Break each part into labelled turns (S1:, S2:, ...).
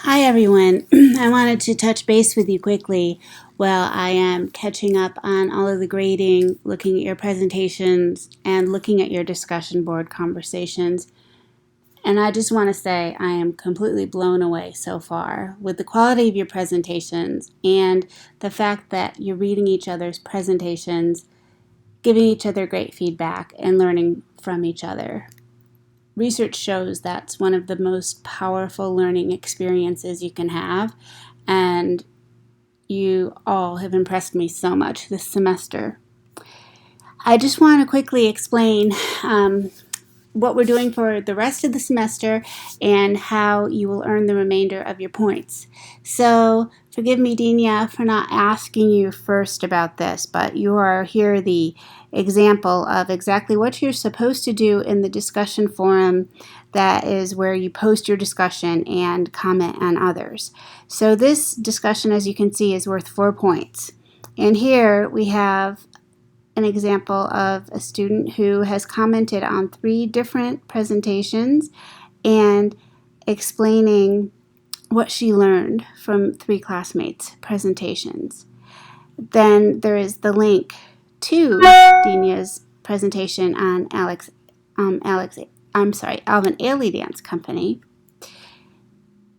S1: Hi everyone. I wanted to touch base with you quickly while I am catching up on all of the grading, looking at your presentations, and looking at your discussion board conversations. And I just want to say I am completely blown away so far with the quality of your presentations and the fact that you're reading each other's presentations, giving each other great feedback, and learning from each other. Research shows that's one of the most powerful learning experiences you can have, and you all have impressed me so much this semester. I just want to quickly explain what we're doing for the rest of the semester and how you will earn the remainder of your points. So forgive me, Dina, for not asking you first about this, but you are here the example of exactly what you're supposed to do in the discussion forum. That is where you post your discussion and comment on others. So this discussion, as you can see, is worth 4 points. And here we have an example of a student who has commented on 3 different presentations and explaining what she learned from 3 classmates' presentations. Then there is the link to Dina's presentation on Alvin Ailey Dance Company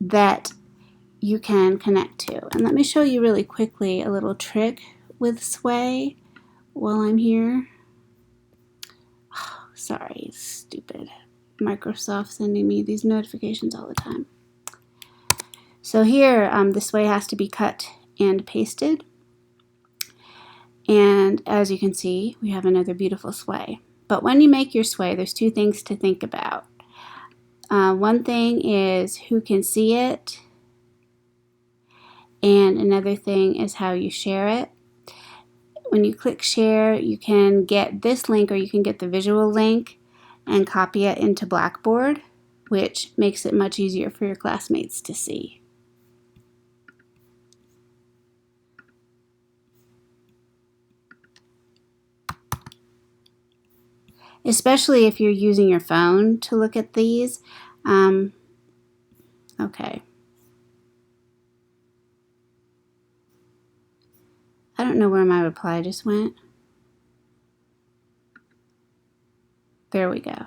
S1: that you can connect to. And let me show you really quickly a little trick with Sway while I'm here. Oh, sorry, stupid Microsoft sending me these notifications all the time. So here, this way has to be cut and pasted. And as you can see, we have another beautiful sway. But when you make your sway, there's 2 things to think about. One thing is who can see it, and another thing is how you share it. When you click share, you can get this link or you can get the visual link and copy it into Blackboard, which makes it much easier for your classmates to see. Especially if you're using your phone to look at these. Okay. I don't know where my reply just went. There we go.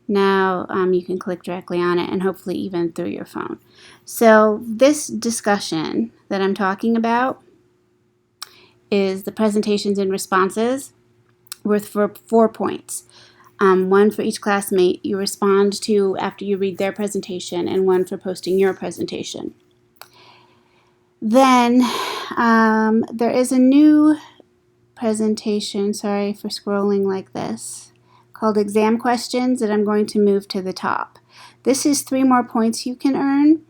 S1: Now you can click directly on it and hopefully even through your phone. So this discussion that I'm talking about is the presentations and responses worth 4 points. 1 for each classmate you respond to after you read their presentation, and 1 for posting your presentation. Then there is a new presentation, sorry for scrolling like this, called exam questions that I'm going to move to the top. This is 3 more points you can earn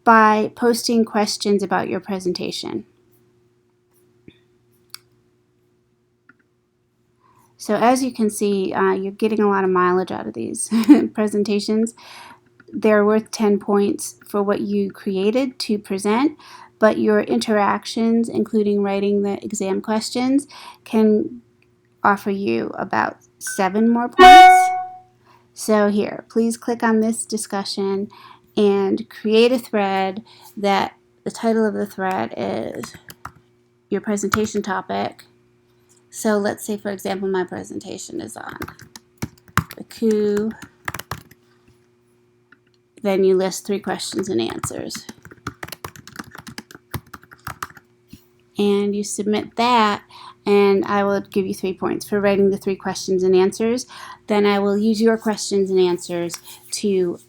S1: by posting questions about your presentation. So as you can see, you're getting a lot of mileage out of these presentations. They're worth 10 points for what you created to present, but your interactions, including writing the exam questions, can offer you about 7 more points. So here, please click on this discussion and create a thread that the title of the thread is your presentation topic. So let's say, for example, my presentation is on the coup. Then you list 3 questions and answers. And you submit that, and I will give you 3 points for writing the 3 questions and answers. Then I will use your questions and answers to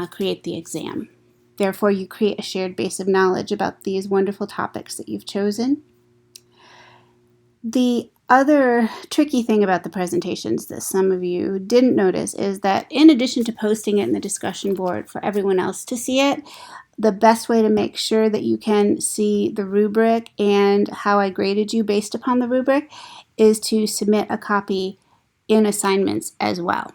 S1: create the exam. Therefore, you create a shared base of knowledge about these wonderful topics that you've chosen. The other tricky thing about the presentations that some of you didn't notice is that in addition to posting it in the discussion board for everyone else to see it, the best way to make sure that you can see the rubric and how I graded you based upon the rubric is to submit a copy in assignments as well.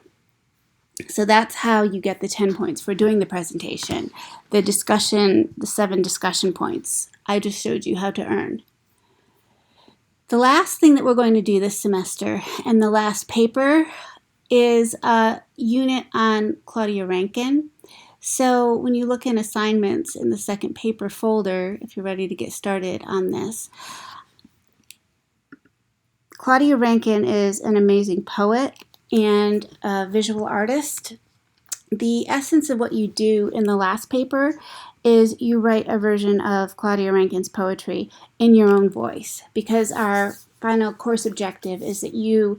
S1: So that's how you get the 10 points for doing the presentation. The discussion, the 7 discussion points I just showed you how to earn. The last thing that we're going to do this semester, and the last paper, is a unit on Claudia Rankine. So when you look in assignments in the second paper folder, if you're ready to get started on this, Claudia Rankine is an amazing poet and a visual artist. The essence of what you do in the last paper is you write a version of Claudia Rankine's poetry in your own voice, because our final course objective is that you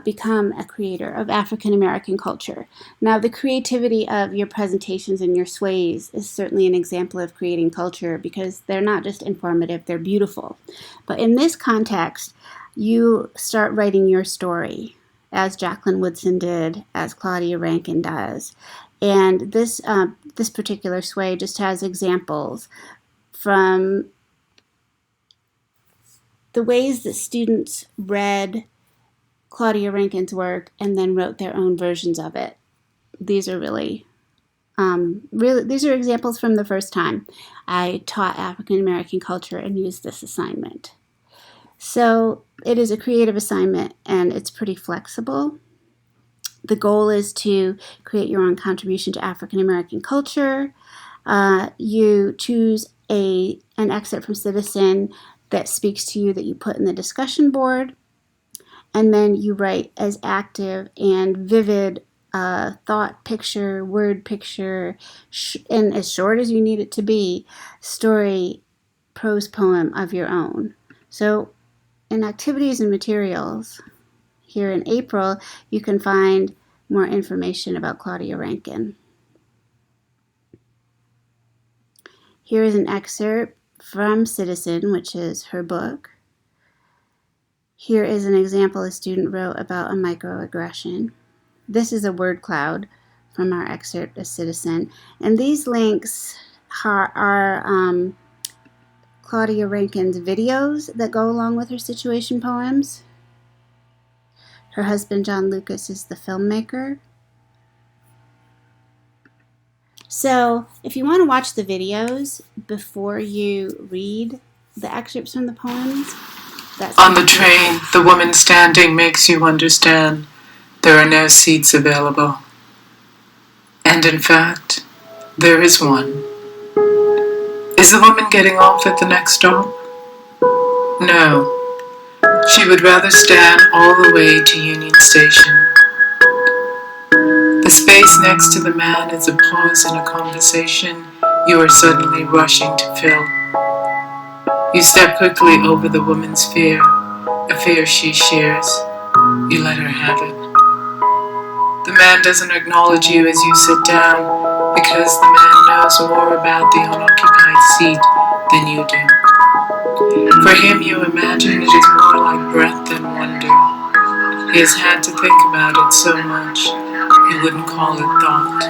S1: become a creator of African American culture. Now, the creativity of your presentations and your sways is certainly an example of creating culture, because they're not just informative, they're beautiful. But in this context, you start writing your story, as Jacqueline Woodson did, as Claudia Rankine does. And this particular sway just has examples from the ways that students read Claudia Rankine's work and then wrote their own versions of it. These are really these are examples from the first time I taught African American culture and used this assignment. So it is a creative assignment and it's pretty flexible. The goal is to create your own contribution to African American culture. You choose an excerpt from Citizen that speaks to you that you put in the discussion board, and then you write as active and vivid thought picture, word picture, and as short as you need it to be, story, prose poem of your own. So in activities and materials, here in April, you can find more information about Claudia Rankine. Here is an excerpt from Citizen, which is her book. Here is an example a student wrote about a microaggression. This is a word cloud from our excerpt of Citizen. And these links are Claudia Rankine's videos that go along with her situation poems. Her husband, John Lucas, is the filmmaker. So if you want to watch the videos before you read the excerpts from the poems, that's
S2: on the train, the woman standing makes you understand there are no seats available. And in fact, there is one. Is the woman getting off at the next stop? No. She would rather stand all the way to Union Station. The space next to the man is a pause in a conversation you are suddenly rushing to fill. You step quickly over the woman's fear, a fear she shares. You let her have it. The man doesn't acknowledge you as you sit down, because the man knows more about the unoccupied seat than you do. For him, you imagine it is more like breath than wonder. He has had to think about it so much, he wouldn't call it thought.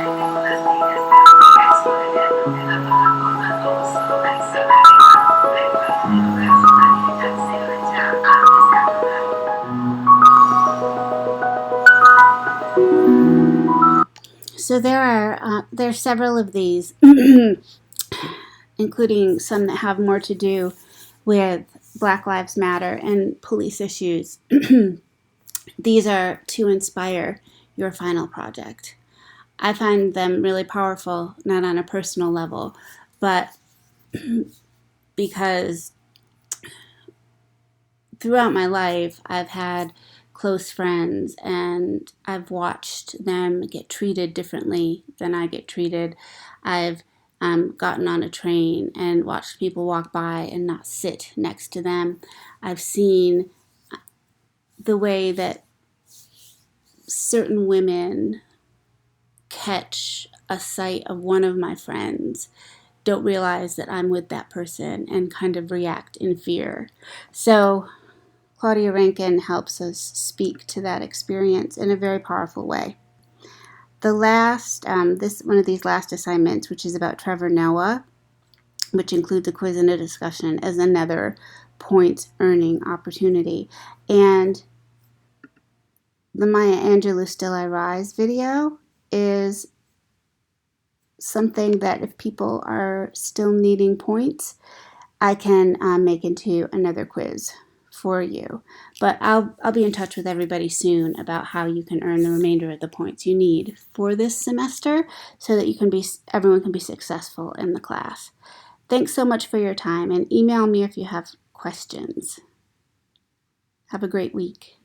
S1: So there are several of these, including some that have more to do with Black Lives Matter and police issues. These are to inspire your final project. I find them really powerful, not on a personal level, but because throughout my life I've had close friends and I've watched them get treated differently than I get treated. I've gotten on a train and watched people walk by and not sit next to them. I've seen the way that certain women catch a sight of one of my friends, don't realize that I'm with that person, and kind of react in fear. So Claudia Rankine helps us speak to that experience in a very powerful way. The last, one of these last assignments, which is about Trevor Noah, which includes a quiz and a discussion, is another points-earning opportunity. And the Maya Angelou Still I Rise video is something that if people are still needing points, I can make into another quiz for you. But I'll be in touch with everybody soon about how you can earn the remainder of the points you need for this semester so that everyone can be successful in the class. Thanks so much for your time, and email me if you have questions. Have a great week.